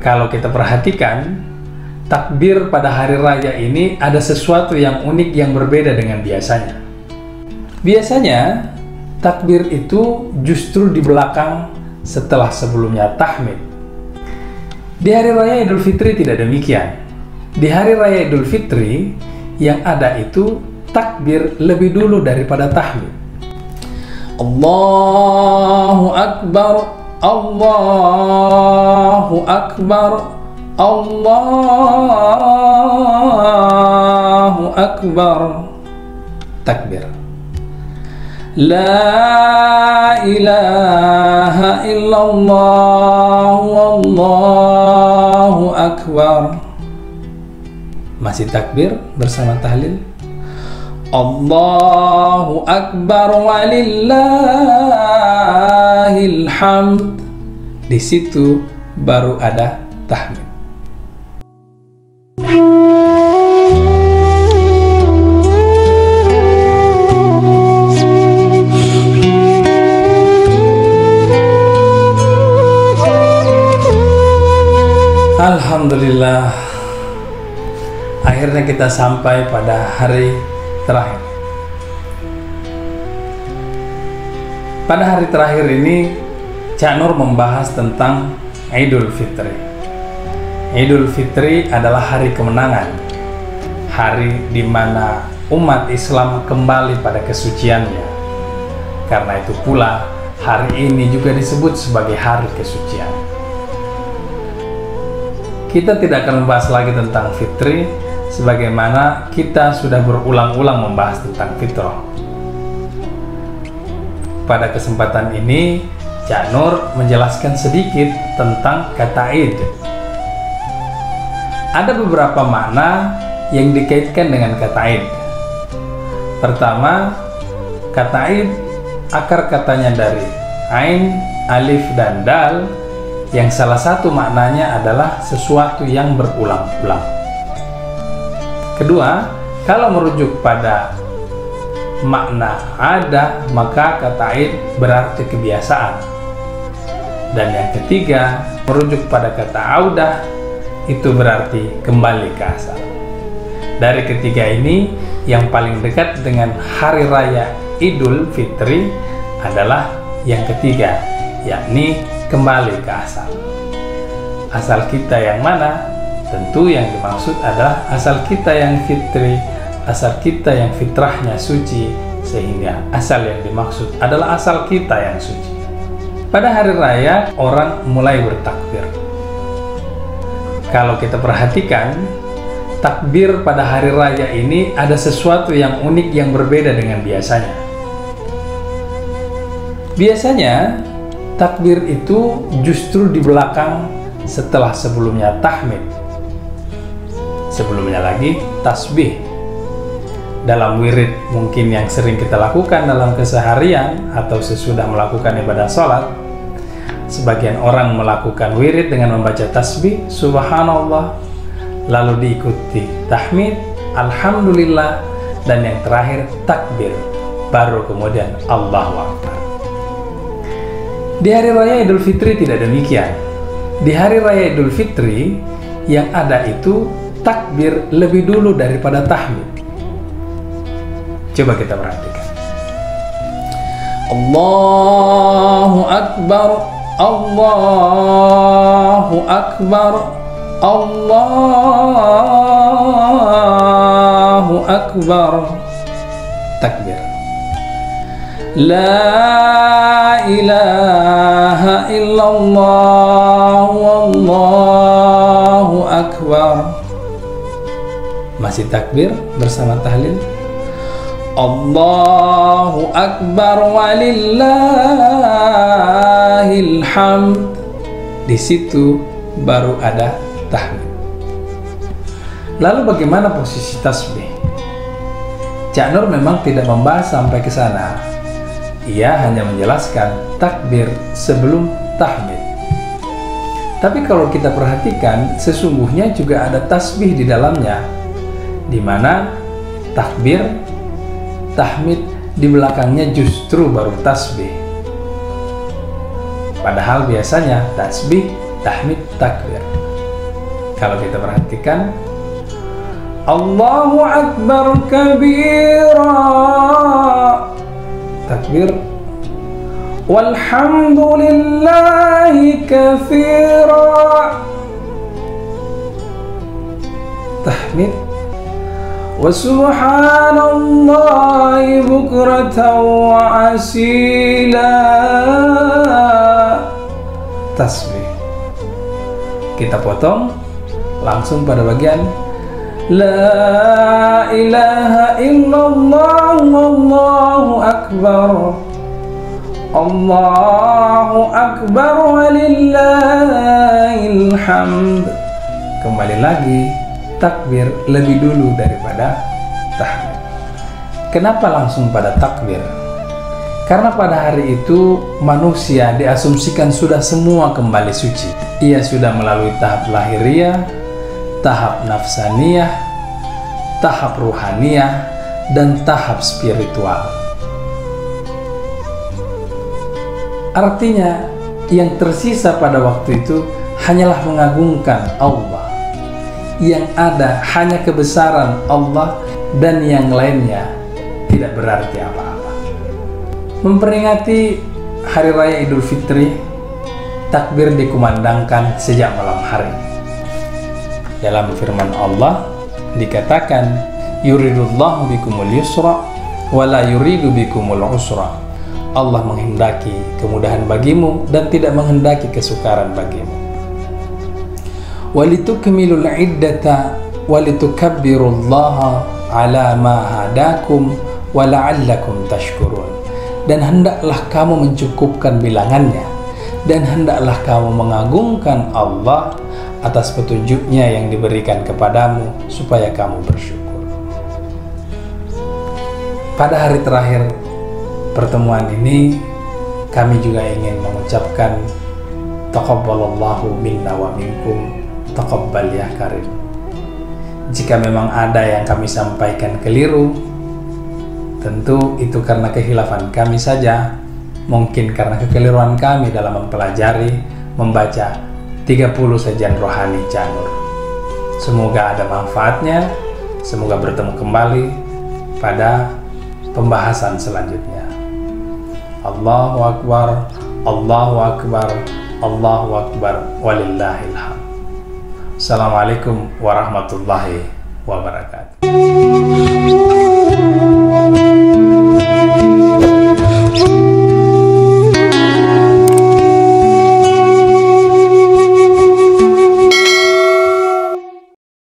Kalau kita perhatikan, takbir pada hari raya ini ada sesuatu yang unik yang berbeda dengan biasanya. Biasanya, takbir itu justru di belakang setelah sebelumnya tahmid. Di hari raya Idul Fitri tidak demikian. Di hari raya Idul Fitri, yang ada itu takbir lebih dulu daripada tahmid. Allahu Akbar, Allahu Akbar, Allahu Akbar. Takbir. La ilaha illallah, wallahu akbar. Masih takbir bersama tahlil. Allahu akbar walillahil hamd. Di situ baru ada tahmid. Alhamdulillah, akhirnya kita sampai pada hari terakhir. Pada hari terakhir ini, Cak Nur membahas tentang Idul Fitri. Idul Fitri adalah hari kemenangan, hari di mana umat Islam kembali pada kesuciannya. Karena itu pula, hari ini juga disebut sebagai hari kesucian. Kita tidak akan membahas lagi tentang fitri, sebagaimana kita sudah berulang-ulang membahas tentang fitrah. Pada kesempatan ini, Cak Nur menjelaskan sedikit tentang kata Id. Ada beberapa makna yang dikaitkan dengan kata Id. Pertama, kata Id akar katanya dari Ain, Alif, dan Dal, yang salah satu maknanya adalah sesuatu yang berulang-ulang. Kedua, kalau merujuk pada makna ada, maka kata Id berarti kebiasaan. Dan yang ketiga, merujuk pada kata audah, itu berarti kembali ke asal. Dari ketiga ini, yang paling dekat dengan hari raya Idul Fitri adalah yang ketiga, yakni kembali ke asal. Asal kita yang mana? Tentu yang dimaksud adalah asal kita yang fitri, asal kita yang fitrahnya suci, sehingga asal yang dimaksud adalah asal kita yang suci. Pada hari raya, orang mulai bertakbir. Kalau kita perhatikan, takbir pada hari raya ini ada sesuatu yang unik yang berbeda dengan biasanya. Biasanya, takbir itu justru di belakang setelah sebelumnya tahmid. Sebelumnya lagi tasbih. Dalam wirid mungkin yang sering kita lakukan dalam keseharian atau sesudah melakukan ibadah sholat, sebagian orang melakukan wirid dengan membaca tasbih, subhanallah, lalu diikuti tahmid, alhamdulillah, dan yang terakhir takbir, baru kemudian Allahu Akbar. Di hari raya Idul Fitri tidak demikian. Di hari raya Idul Fitri, yang ada itu takbir lebih dulu daripada tahmid. Coba kita perhatikan. Allahu Akbar, Allahu Akbar, Allahu Akbar. Takbir. La ilaha illallah, wallahu akbar. Masih takbir bersama tahlil. Allahu akbar walillahil hamd. Di situ baru ada tahmid. Lalu bagaimana posisi tasbih? Cak Nur memang tidak membahas sampai ke sana. Ia hanya menjelaskan takbir sebelum tahmid. Tapi kalau kita perhatikan, sesungguhnya juga ada tasbih di dalamnya, di mana takbir, tahmid, di belakangnya justru baru tasbih. Padahal biasanya tasbih, tahmid, takbir. Kalau kita perhatikan, Allahu Akbar kabira, takbir, walhamdulillahi katsira, tahmid, wa subhanallahi bukratan wa asila, tasbih. Kita potong langsung pada bagian La ilaha illallah Allahu akbar, Allahu akbar walillahil hamd. Kembali lagi, takbir lebih dulu daripada tahmid. Kenapa langsung pada takbir? Karena pada hari itu manusia diasumsikan sudah semua kembali suci. Ia sudah melalui tahap lahiriah, tahap nafsaniyah, tahap ruhaniyah, dan tahap spiritual. Artinya, yang tersisa pada waktu itu hanyalah mengagungkan Allah. Yang ada hanya kebesaran Allah, dan yang lainnya tidak berarti apa-apa. Memperingati Hari Raya Idul Fitri, takbir dikumandangkan sejak malam hari. Dalam firman Allah dikatakan, yuridullahu bikumul yusra wa la yuridu bikumul usra. Allah menghendaki kemudahan bagimu dan tidak menghendaki kesukaran bagimu. Walitukmilul iddata walitukabbirullaha ala ma hadakum wa la'allakum tashkurun. Dan hendaklah kamu mencukupkan bilangannya, dan hendaklah kamu mengagungkan Allah atas petunjuknya yang diberikan kepadamu supaya kamu bersyukur. Pada hari terakhir pertemuan ini, kami juga ingin mengucapkan taqabbalallahu minna wa minkum, taqabbal ya karim. Jika memang ada yang kami sampaikan keliru, tentu itu karena kehilafan kami saja, mungkin karena kekeliruan kami dalam mempelajari, membaca 30 sajian rohani Ca-Nur. Semoga ada manfaatnya, semoga bertemu kembali pada pembahasan selanjutnya. Allahu Akbar, Allahu Akbar, Allahu Akbar, walillahil hamd. Assalamualaikum warahmatullahi wabarakatuh.